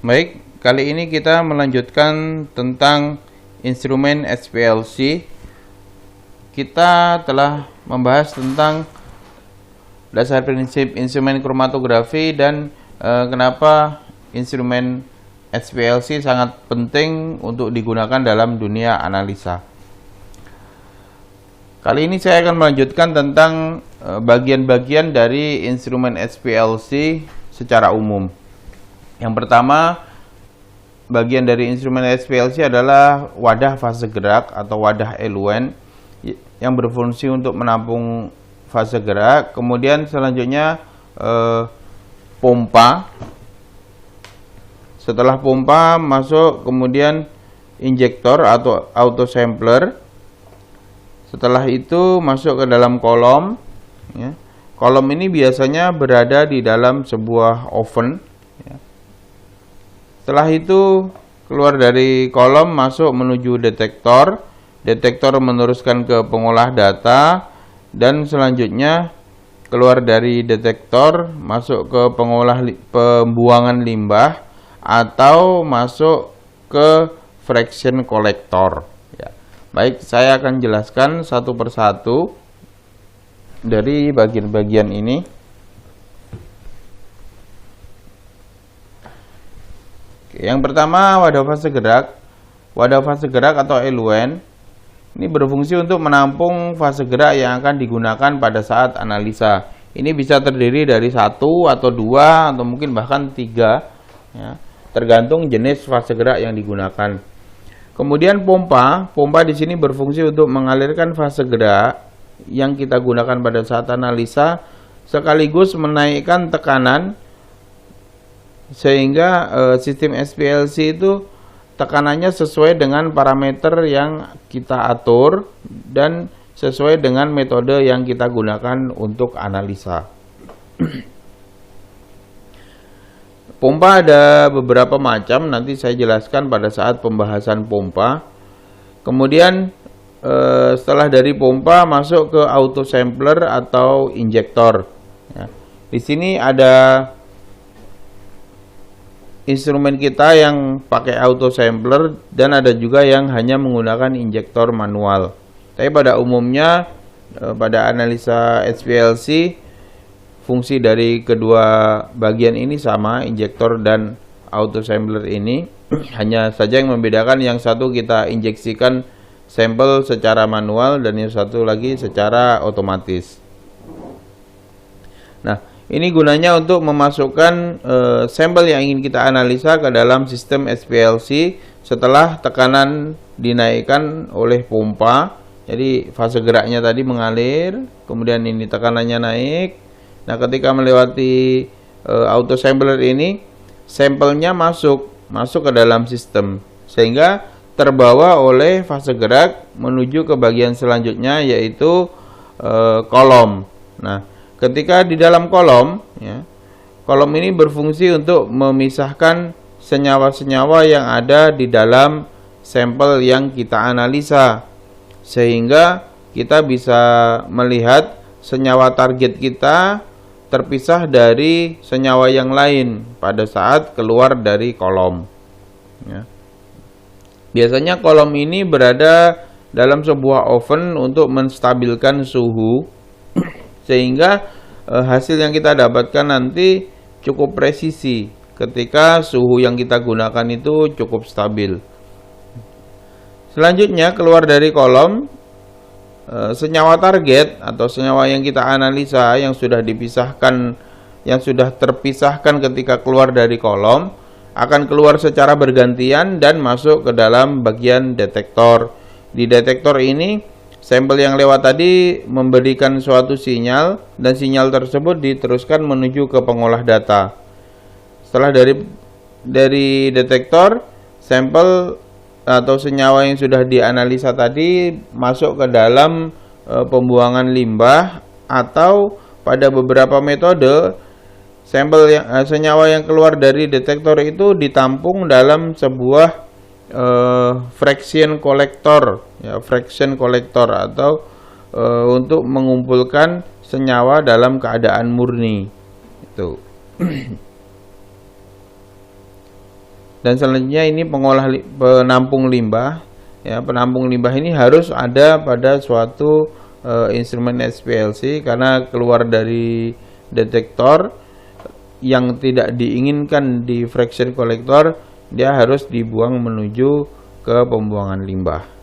Baik, kali ini kita melanjutkan tentang instrumen SPLC. Kita telah membahas tentang dasar prinsip instrumen kromatografi dan kenapa instrumen SPLC sangat penting untuk digunakan dalam dunia analisa. Kali ini saya akan melanjutkan tentang bagian-bagian dari instrumen SPLC secara umum. Yang pertama, bagian dari instrumen SPLC adalah wadah fase gerak atau wadah eluen yang berfungsi untuk menampung fase gerak. Kemudian selanjutnya pompa. Setelah pompa masuk kemudian injektor atau autosampler. Setelah itu masuk ke dalam kolom. Ya. Kolom ini biasanya berada di dalam sebuah oven. Ya. Setelah itu keluar dari kolom masuk menuju detektor. Detektor meneruskan ke pengolah data dan selanjutnya keluar dari detektor masuk ke pembuangan limbah atau masuk ke fraction collector. Ya. Baik, saya akan jelaskan satu persatu dari bagian-bagian ini. Yang pertama, wadah fase gerak. Wadah fase gerak atau eluen ini berfungsi untuk menampung fase gerak yang akan digunakan pada saat analisa. Ini bisa terdiri dari satu atau dua atau mungkin bahkan tiga, ya, tergantung jenis fase gerak yang digunakan. Kemudian pompa. Pompa di sini berfungsi untuk mengalirkan fase gerak yang kita gunakan pada saat analisa sekaligus menaikkan tekanan sehingga sistem SPLC itu tekanannya sesuai dengan parameter yang kita atur dan sesuai dengan metode yang kita gunakan untuk analisa. Pompa ada beberapa macam, nanti saya jelaskan pada saat pembahasan pompa. Kemudian setelah dari pompa masuk ke autosampler atau injektor. Ya. Di sini ada instrumen kita yang pakai autosampler dan ada juga yang hanya menggunakan injektor manual. Tapi pada umumnya pada analisa SPLC fungsi dari kedua bagian ini sama, injektor dan autosampler ini. Hanya saja yang membedakan yang satu kita injeksikan sampel secara manual dan yang satu lagi secara otomatis. Nah, ini gunanya untuk memasukkan sampel yang ingin kita analisa ke dalam sistem SPLC setelah tekanan dinaikkan oleh pompa. Jadi fase geraknya tadi mengalir, kemudian ini tekanannya naik. Nah, ketika melewati autosampler ini, sampelnya masuk ke dalam sistem sehingga terbawa oleh fase gerak menuju ke bagian selanjutnya yaitu kolom. Nah, ketika di dalam kolom, ya, kolom ini berfungsi untuk memisahkan senyawa-senyawa yang ada di dalam sampel yang kita analisa, sehingga kita bisa melihat senyawa target kita terpisah dari senyawa yang lain pada saat keluar dari kolom. Ya. Biasanya kolom ini berada dalam sebuah oven untuk menstabilkan suhu sehingga hasil yang kita dapatkan nanti cukup presisi ketika suhu yang kita gunakan itu cukup stabil. Selanjutnya keluar dari kolom, senyawa target atau senyawa yang kita analisa yang sudah dipisahkan, yang sudah terpisahkan ketika keluar dari kolom akan keluar secara bergantian dan masuk ke dalam bagian detektor. Di detektor ini sampel yang lewat tadi memberikan suatu sinyal dan sinyal tersebut diteruskan menuju ke pengolah data. Setelah dari detektor, sampel atau senyawa yang sudah dianalisa tadi masuk ke dalam pembuangan limbah atau pada beberapa metode sampel senyawa yang keluar dari detektor itu ditampung dalam sebuah fraction collector, ya, fraction collector atau untuk mengumpulkan senyawa dalam keadaan murni itu. Dan selanjutnya ini penampung limbah. Ya, penampung limbah ini harus ada pada suatu instrumen SPLC, karena keluar dari detektor yang tidak diinginkan di fraction collector, dia harus dibuang menuju ke pembuangan limbah.